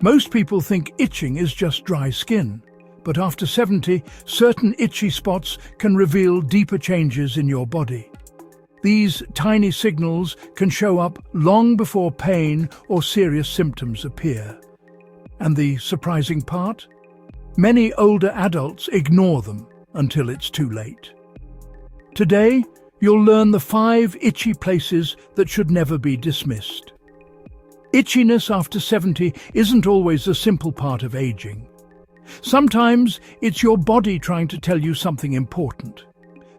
Most people think itching is just dry skin, but after 70, certain itchy spots can reveal deeper changes in your body. These tiny signals can show up long before pain or serious symptoms appear. And the surprising part? Many older adults ignore them until it's too late. Today, you'll learn the 5 itchy places that should never be dismissed. Itchiness after 70 isn't always a simple part of aging. Sometimes it's your body trying to tell you something important.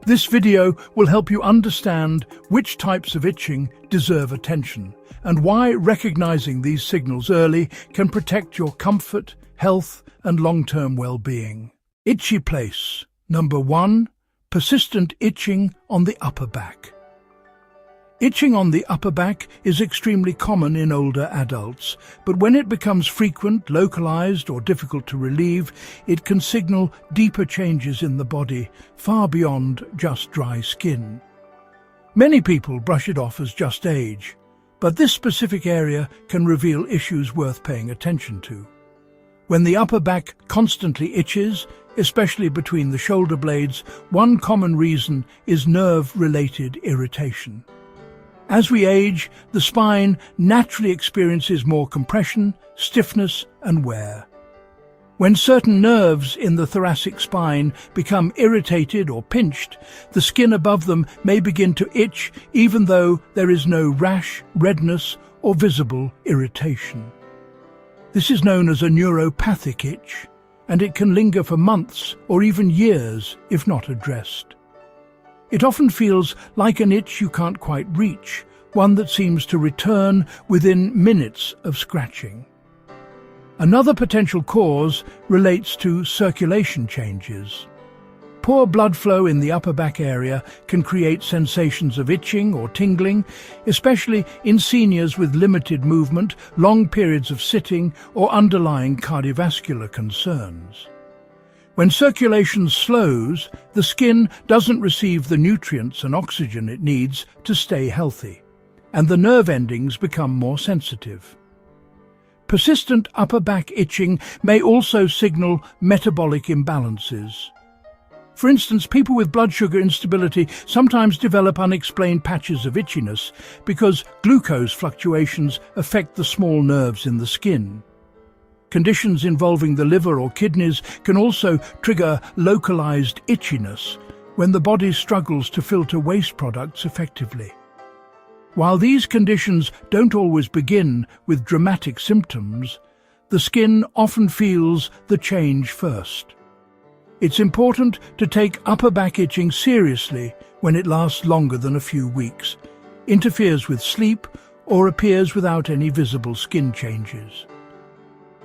This video will help you understand which types of itching deserve attention and why recognizing these signals early can protect your comfort, health, and long-term well-being. Itchy place. Number 1. Persistent itching on the upper back. Itching on the upper back is extremely common in older adults, but when it becomes frequent, localized, or difficult to relieve, it can signal deeper changes in the body, far beyond just dry skin. Many people brush it off as just age, but this specific area can reveal issues worth paying attention to. When the upper back constantly itches, especially between the shoulder blades, one common reason is nerve-related irritation. As we age, the spine naturally experiences more compression, stiffness, and wear. When certain nerves in the thoracic spine become irritated or pinched, the skin above them may begin to itch even though there is no rash, redness, or visible irritation. This is known as a neuropathic itch, and it can linger for months or even years if not addressed. It often feels like an itch you can't quite reach, one that seems to return within minutes of scratching. Another potential cause relates to circulation changes. Poor blood flow in the upper back area can create sensations of itching or tingling, especially in seniors with limited movement, long periods of sitting, or underlying cardiovascular concerns. When circulation slows, the skin doesn't receive the nutrients and oxygen it needs to stay healthy, and the nerve endings become more sensitive. Persistent upper back itching may also signal metabolic imbalances. For instance, people with blood sugar instability sometimes develop unexplained patches of itchiness because glucose fluctuations affect the small nerves in the skin. Conditions involving the liver or kidneys can also trigger localized itchiness when the body struggles to filter waste products effectively. While these conditions don't always begin with dramatic symptoms, the skin often feels the change first. It's important to take upper back itching seriously when it lasts longer than a few weeks, interferes with sleep, or appears without any visible skin changes.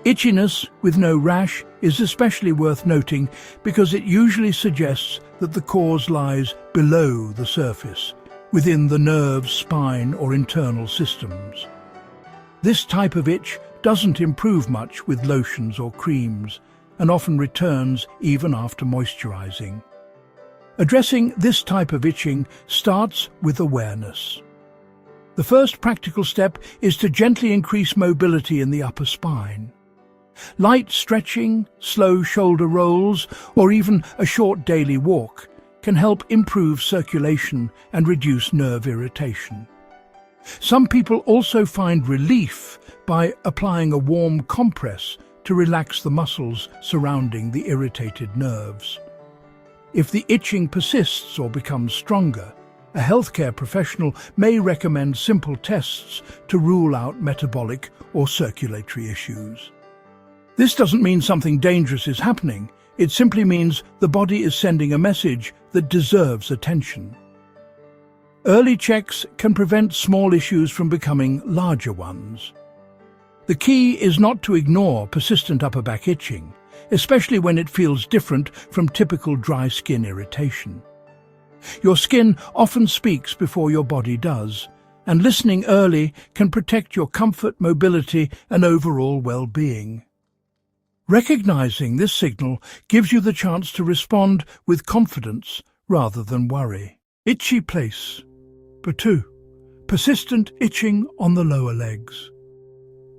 Itchiness with no rash is especially worth noting because it usually suggests that the cause lies below the surface, within the nerves, spine, or internal systems. This type of itch doesn't improve much with lotions or creams, and often returns even after moisturizing. Addressing this type of itching starts with awareness. The first practical step is to gently increase mobility in the upper spine. Light stretching, slow shoulder rolls, or even a short daily walk can help improve circulation and reduce nerve irritation. Some people also find relief by applying a warm compress to relax the muscles surrounding the irritated nerves. If the itching persists or becomes stronger, a healthcare professional may recommend simple tests to rule out metabolic or circulatory issues. This doesn't mean something dangerous is happening. It simply means the body is sending a message that deserves attention. Early checks can prevent small issues from becoming larger ones. The key is not to ignore persistent upper back itching, especially when it feels different from typical dry skin irritation. Your skin often speaks before your body does, and listening early can protect your comfort, mobility, and overall well-being. Recognizing this signal gives you the chance to respond with confidence rather than worry. Itchy place. 2. Persistent itching on the lower legs.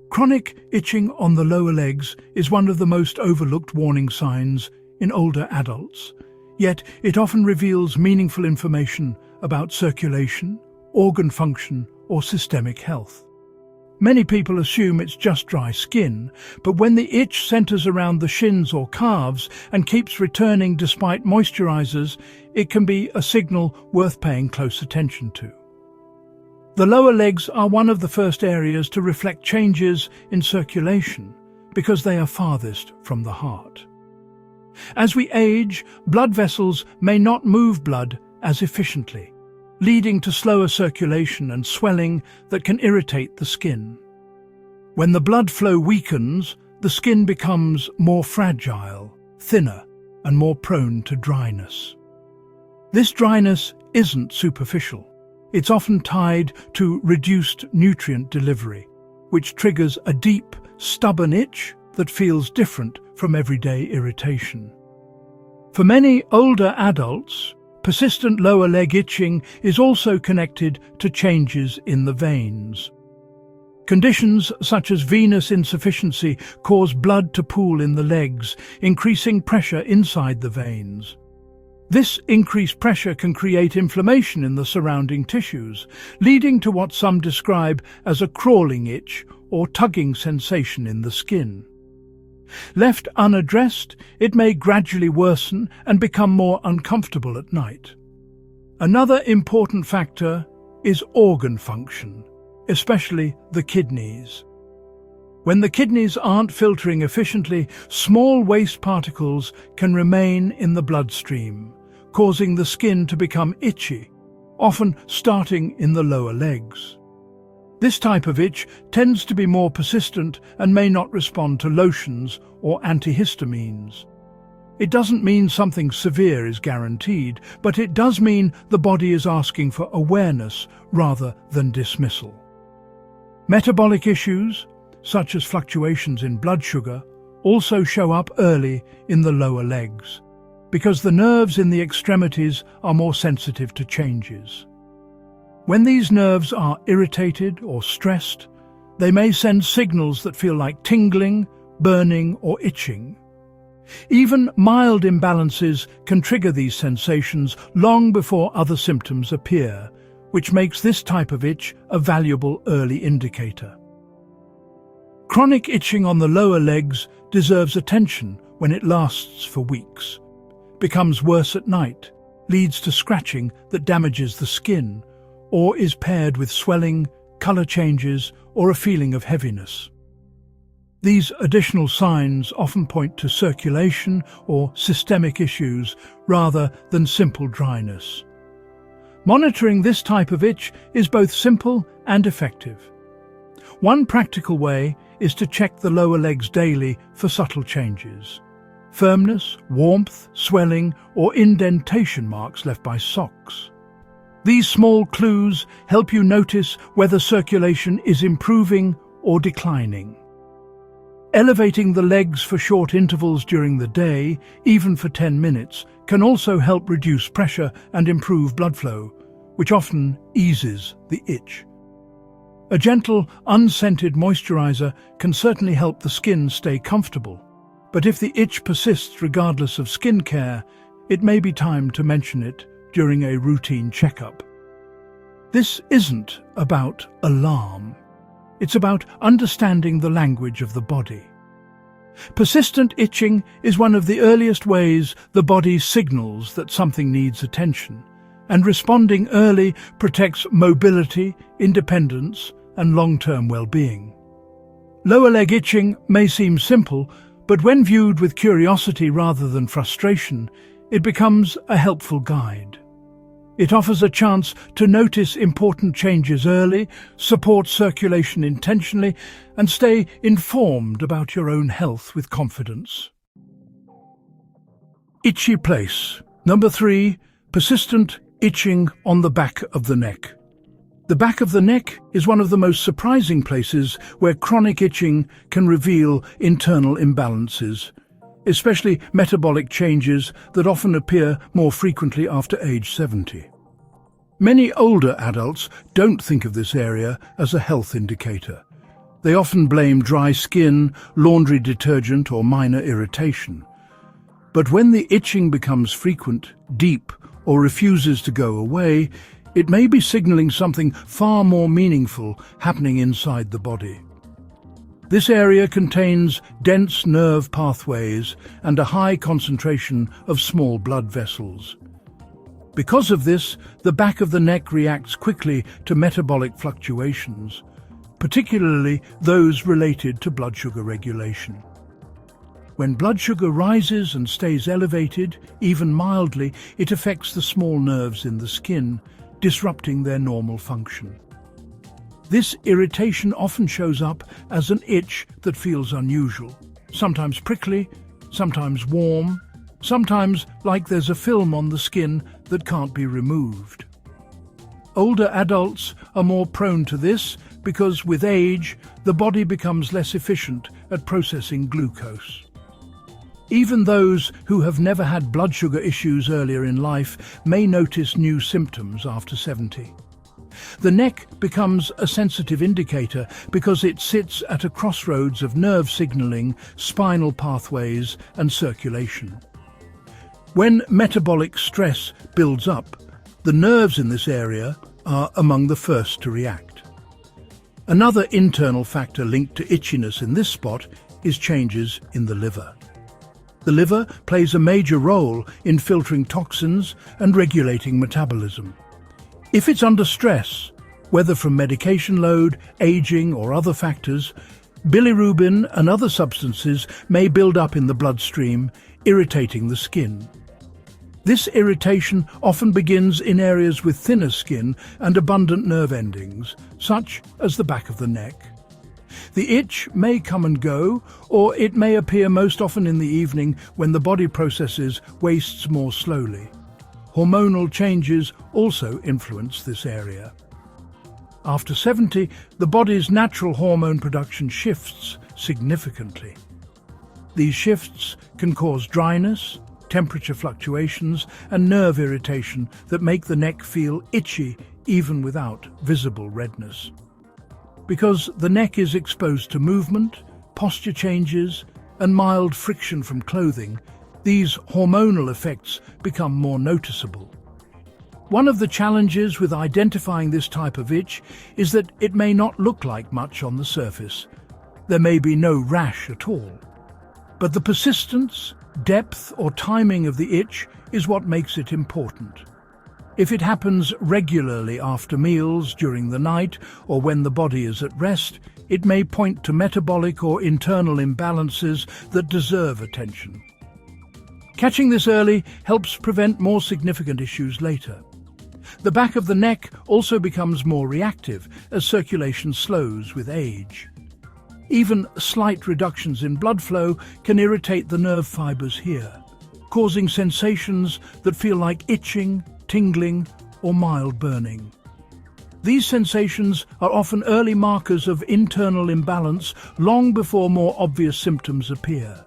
Chronic itching on the lower legs is one of the most overlooked warning signs in older adults, yet it often reveals meaningful information about circulation, organ function, or systemic health. Many people assume it's just dry skin, but when the itch centers around the shins or calves and keeps returning despite moisturizers, it can be a signal worth paying close attention to. The lower legs are one of the first areas to reflect changes in circulation because they are farthest from the heart. As we age, blood vessels may not move blood as efficiently, leading to slower circulation and swelling that can irritate the skin. When the blood flow weakens, the skin becomes more fragile, thinner, and more prone to dryness. This dryness isn't superficial. It's often tied to reduced nutrient delivery, which triggers a deep, stubborn itch that feels different from everyday irritation. For many older adults, persistent lower leg itching is also connected to changes in the veins. Conditions such as venous insufficiency cause blood to pool in the legs, increasing pressure inside the veins. This increased pressure can create inflammation in the surrounding tissues, leading to what some describe as a crawling itch or tugging sensation in the skin. Left unaddressed, it may gradually worsen and become more uncomfortable at night. Another important factor is organ function, especially the kidneys. When the kidneys aren't filtering efficiently, small waste particles can remain in the bloodstream, causing the skin to become itchy, often starting in the lower legs. This type of itch tends to be more persistent and may not respond to lotions or antihistamines. It doesn't mean something severe is guaranteed, but it does mean the body is asking for awareness rather than dismissal. Metabolic issues, such as fluctuations in blood sugar, also show up early in the lower legs, because the nerves in the extremities are more sensitive to changes. When these nerves are irritated or stressed, they may send signals that feel like tingling, burning, or itching. Even mild imbalances can trigger these sensations long before other symptoms appear, which makes this type of itch a valuable early indicator. Chronic itching on the lower legs deserves attention when it lasts for weeks, becomes worse at night, leads to scratching that damages the skin, or is paired with swelling, color changes, or a feeling of heaviness. These additional signs often point to circulation or systemic issues rather than simple dryness. Monitoring this type of itch is both simple and effective. One practical way is to check the lower legs daily for subtle changes. Firmness, warmth, swelling, or indentation marks left by socks. These small clues help you notice whether circulation is improving or declining. Elevating the legs for short intervals during the day, even for 10 minutes, can also help reduce pressure and improve blood flow, which often eases the itch. A gentle, unscented moisturizer can certainly help the skin stay comfortable, but if the itch persists regardless of skin care, it may be time to mention it during a routine checkup. This isn't about alarm. It's about understanding the language of the body. Persistent itching is one of the earliest ways the body signals that something needs attention, and responding early protects mobility, independence, and long-term well-being. Lower leg itching may seem simple, but when viewed with curiosity rather than frustration, it becomes a helpful guide. It offers a chance to notice important changes early, support circulation intentionally, and stay informed about your own health with confidence. Itchy place. Number 3, persistent itching on the back of the neck. The back of the neck is one of the most surprising places where chronic itching can reveal internal imbalances, especially metabolic changes that often appear more frequently after age 70. Many older adults don't think of this area as a health indicator. They often blame dry skin, laundry detergent, or minor irritation. But when the itching becomes frequent, deep, or refuses to go away, it may be signaling something far more meaningful happening inside the body. This area contains dense nerve pathways and a high concentration of small blood vessels. Because of this, the back of the neck reacts quickly to metabolic fluctuations, particularly those related to blood sugar regulation. When blood sugar rises and stays elevated, even mildly, it affects the small nerves in the skin, disrupting their normal function. This irritation often shows up as an itch that feels unusual, sometimes prickly, sometimes warm, sometimes like there's a film on the skin that can't be removed. Older adults are more prone to this because with age, the body becomes less efficient at processing glucose. Even those who have never had blood sugar issues earlier in life may notice new symptoms after 70. The neck becomes a sensitive indicator because it sits at a crossroads of nerve signaling, spinal pathways, and circulation. When metabolic stress builds up, the nerves in this area are among the first to react. Another internal factor linked to itchiness in this spot is changes in the liver. The liver plays a major role in filtering toxins and regulating metabolism. If it's under stress, whether from medication load, aging, or other factors, bilirubin and other substances may build up in the bloodstream, irritating the skin. This irritation often begins in areas with thinner skin and abundant nerve endings, such as the back of the neck. The itch may come and go, or it may appear most often in the evening when the body processes wastes more slowly. Hormonal changes also influence this area. After 70, the body's natural hormone production shifts significantly. These shifts can cause dryness, temperature fluctuations, and nerve irritation that make the neck feel itchy even without visible redness. Because the neck is exposed to movement, posture changes, and mild friction from clothing, these hormonal effects become more noticeable. One of the challenges with identifying this type of itch is that it may not look like much on the surface. There may be no rash at all. But the persistence, depth, or timing of the itch is what makes it important. If it happens regularly after meals, during the night, or when the body is at rest, it may point to metabolic or internal imbalances that deserve attention. Catching this early helps prevent more significant issues later. The back of the neck also becomes more reactive as circulation slows with age. Even slight reductions in blood flow can irritate the nerve fibers here, causing sensations that feel like itching, tingling, or mild burning. These sensations are often early markers of internal imbalance long before more obvious symptoms appear.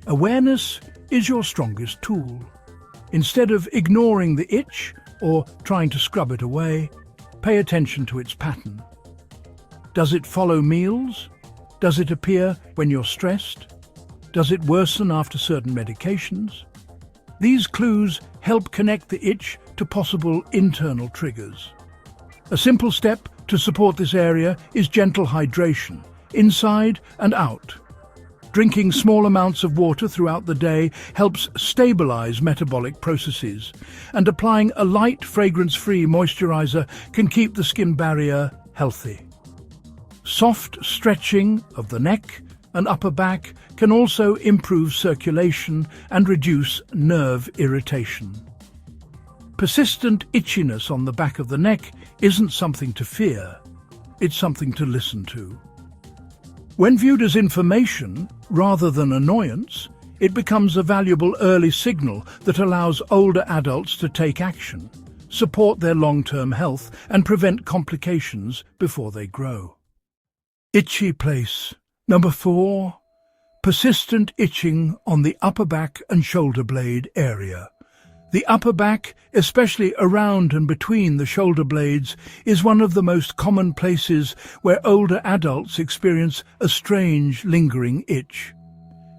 Awareness is your strongest tool. Instead of ignoring the itch or trying to scrub it away, pay attention to its pattern. Does it follow meals? Does it appear when you're stressed? Does it worsen after certain medications? These clues help connect the itch to possible internal triggers. A simple step to support this area is gentle hydration, inside and out. Drinking small amounts of water throughout the day helps stabilize metabolic processes, and applying a light, fragrance-free moisturizer can keep the skin barrier healthy. Soft stretching of the neck and upper back can also improve circulation and reduce nerve irritation. Persistent itchiness on the back of the neck isn't something to fear, it's something to listen to. When viewed as information rather than annoyance, it becomes a valuable early signal that allows older adults to take action, support their long-term health, and prevent complications before they grow. Itchy place. Number 4. Persistent itching on the upper back and shoulder blade area. The upper back, especially around and between the shoulder blades, is one of the most common places where older adults experience a strange, lingering itch.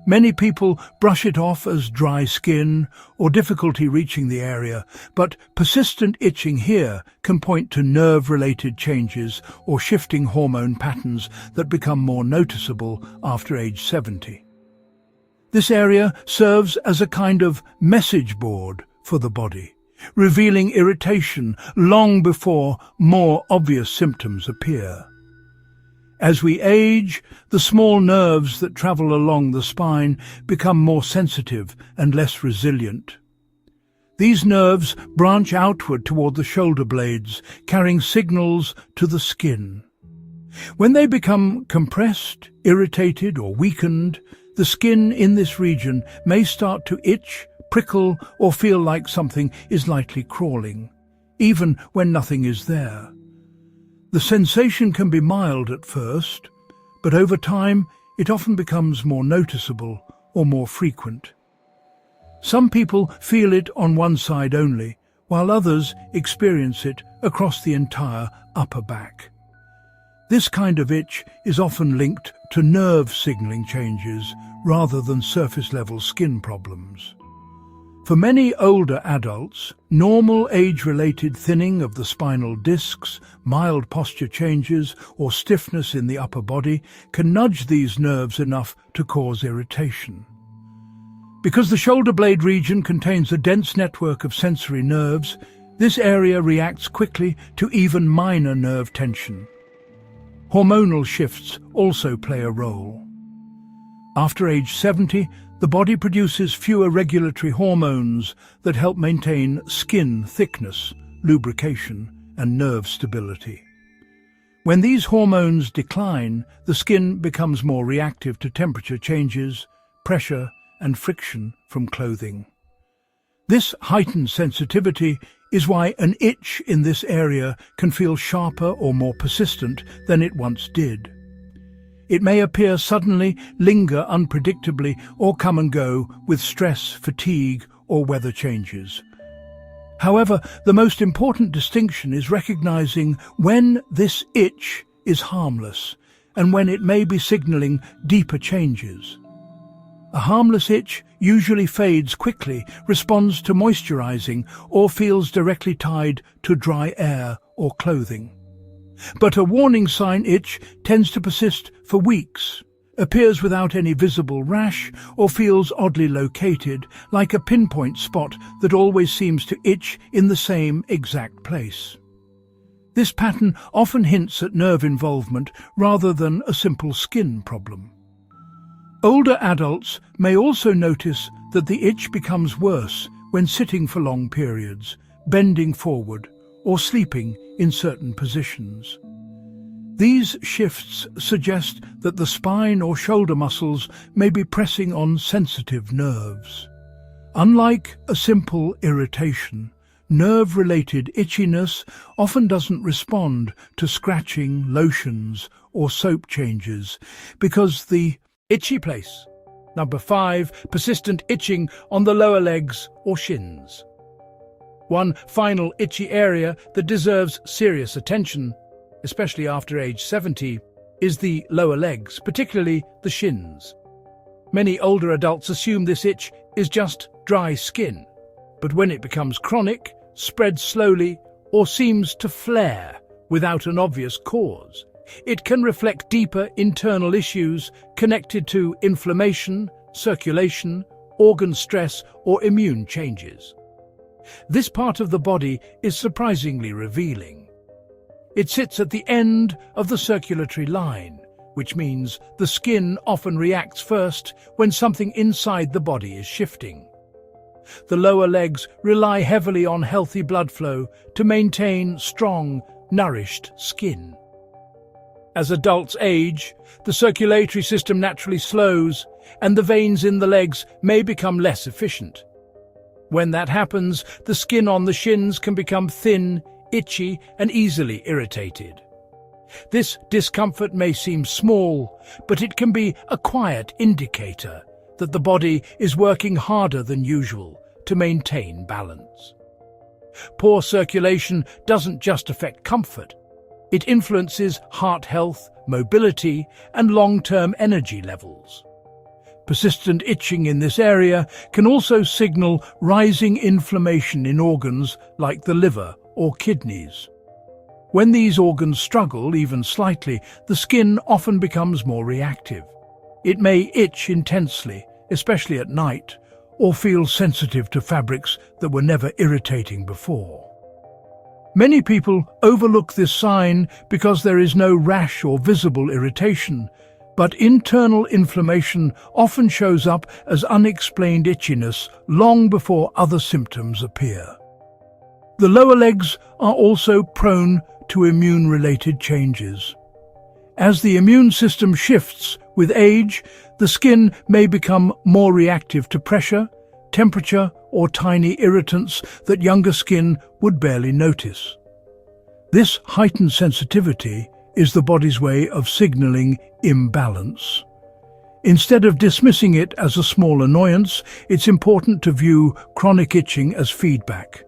Many people brush it off as dry skin or difficulty reaching the area, but persistent itching here can point to nerve-related changes or shifting hormone patterns that become more noticeable after age 70. This area serves as a kind of message board for the body, revealing irritation long before more obvious symptoms appear. As we age, the small nerves that travel along the spine become more sensitive and less resilient. These nerves branch outward toward the shoulder blades, carrying signals to the skin. When they become compressed, irritated, or weakened, the skin in this region may start to itch, prickle, or feel like something is lightly crawling, even when nothing is there. The sensation can be mild at first, but over time it often becomes more noticeable or more frequent. Some people feel it on one side only, while others experience it across the entire upper back. This kind of itch is often linked to nerve signaling changes rather than surface-level skin problems. For many older adults, normal age-related thinning of the spinal discs, mild posture changes, or stiffness in the upper body can nudge these nerves enough to cause irritation. Because the shoulder blade region contains a dense network of sensory nerves, this area reacts quickly to even minor nerve tension. Hormonal shifts also play a role. After age 70, the body produces fewer regulatory hormones that help maintain skin thickness, lubrication, and nerve stability. When these hormones decline, the skin becomes more reactive to temperature changes, pressure, and friction from clothing. This heightened sensitivity is why an itch in this area can feel sharper or more persistent than it once did. It may appear suddenly, linger unpredictably, or come and go with stress, fatigue, or weather changes. However, the most important distinction is recognizing when this itch is harmless and when it may be signaling deeper changes. A harmless itch usually fades quickly, responds to moisturizing, or feels directly tied to dry air or clothing. But a warning sign itch tends to persist for weeks, appears without any visible rash, or feels oddly located, like a pinpoint spot that always seems to itch in the same exact place. This pattern often hints at nerve involvement rather than a simple skin problem. Older adults may also notice that the itch becomes worse when sitting for long periods, bending forward, or sleeping in certain positions. These shifts suggest that the spine or shoulder muscles may be pressing on sensitive nerves. Unlike a simple irritation, nerve-related itchiness often doesn't respond to scratching, lotions, or soap changes because the itchy place. Number 5, persistent itching on the lower legs or shins. One final itchy area that deserves serious attention, especially after age 70, is the lower legs, particularly the shins. Many older adults assume this itch is just dry skin, but when it becomes chronic, spreads slowly, or seems to flare without an obvious cause, it can reflect deeper internal issues connected to inflammation, circulation, organ stress, or immune changes. This part of the body is surprisingly revealing. It sits at the end of the circulatory line, which means the skin often reacts first when something inside the body is shifting. The lower legs rely heavily on healthy blood flow to maintain strong, nourished skin. As adults age, the circulatory system naturally slows, and the veins in the legs may become less efficient. When that happens, the skin on the shins can become thin, itchy, and easily irritated. This discomfort may seem small, but it can be a quiet indicator that the body is working harder than usual to maintain balance. Poor circulation doesn't just affect comfort. It influences heart health, mobility, and long-term energy levels. Persistent itching in this area can also signal rising inflammation in organs like the liver or kidneys. When these organs struggle, even slightly, the skin often becomes more reactive. It may itch intensely, especially at night, or feel sensitive to fabrics that were never irritating before. Many people overlook this sign because there is no rash or visible irritation, but internal inflammation often shows up as unexplained itchiness long before other symptoms appear. The lower legs are also prone to immune-related changes. As the immune system shifts with age, the skin may become more reactive to pressure, temperature, or tiny irritants that younger skin would barely notice. This heightened sensitivity is the body's way of signaling imbalance. Instead of dismissing it as a small annoyance, it's important to view chronic itching as feedback,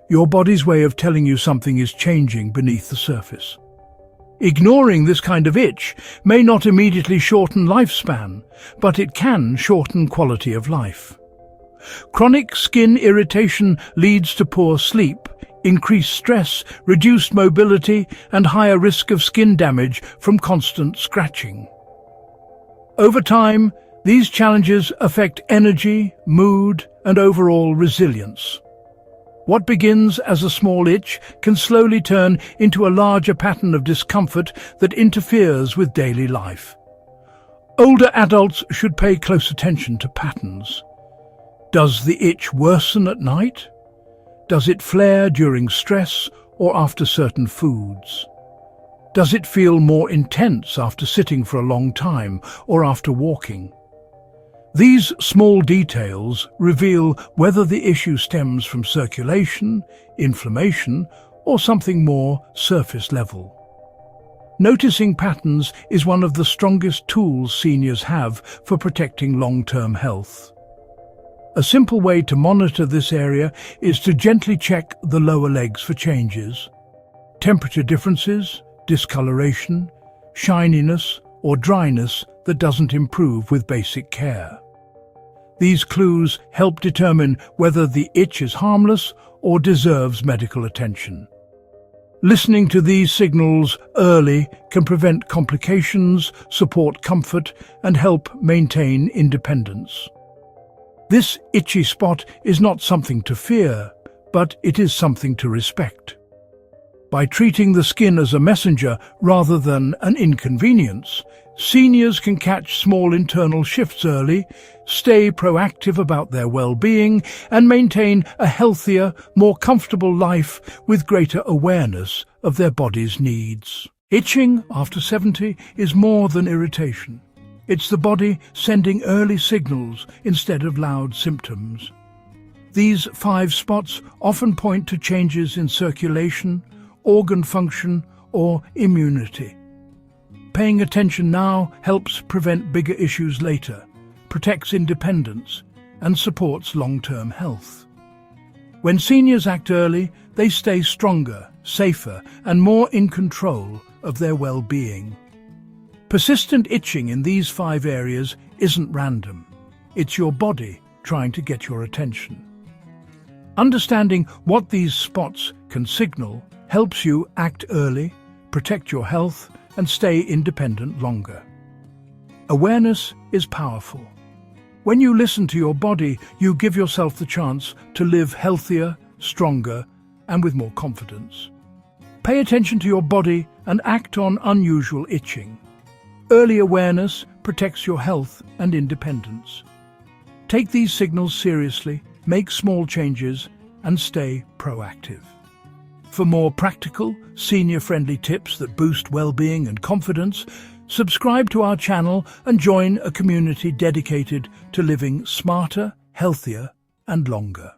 your body's way of telling you something is changing beneath the surface. Ignoring this kind of itch may not immediately shorten lifespan, but it can shorten quality of life. Chronic skin irritation leads to poor sleep, increased stress, reduced mobility, and higher risk of skin damage from constant scratching. Over time, these challenges affect energy, mood, and overall resilience. What begins as a small itch can slowly turn into a larger pattern of discomfort that interferes with daily life. Older adults should pay close attention to patterns. Does the itch worsen at night? Does it flare during stress or after certain foods? Does it feel more intense after sitting for a long time or after walking? These small details reveal whether the issue stems from circulation, inflammation, or something more surface level. Noticing patterns is one of the strongest tools seniors have for protecting long-term health. A simple way to monitor this area is to gently check the lower legs for changes. Temperature differences, discoloration, shininess, or dryness that doesn't improve with basic care. These clues help determine whether the itch is harmless or deserves medical attention. Listening to these signals early can prevent complications, support comfort, and help maintain independence. This itchy spot is not something to fear, but it is something to respect. By treating the skin as a messenger rather than an inconvenience, seniors can catch small internal shifts early, stay proactive about their well-being, and maintain a healthier, more comfortable life with greater awareness of their body's needs. Itching after 70 is more than irritation. It's the body sending early signals instead of loud symptoms. These 5 spots often point to changes in circulation, organ function, or immunity. Paying attention now helps prevent bigger issues later, protects independence, and supports long-term health. When seniors act early, they stay stronger, safer, and more in control of their well-being. Persistent itching in these 5 areas isn't random. It's your body trying to get your attention. Understanding what these spots can signal helps you act early, protect your health, and stay independent longer. Awareness is powerful. When you listen to your body, you give yourself the chance to live healthier, stronger, and with more confidence. Pay attention to your body and act on unusual itching. Early awareness protects your health and independence. Take these signals seriously, make small changes, and stay proactive. For more practical, senior-friendly tips that boost well-being and confidence, subscribe to our channel and join a community dedicated to living smarter, healthier, and longer.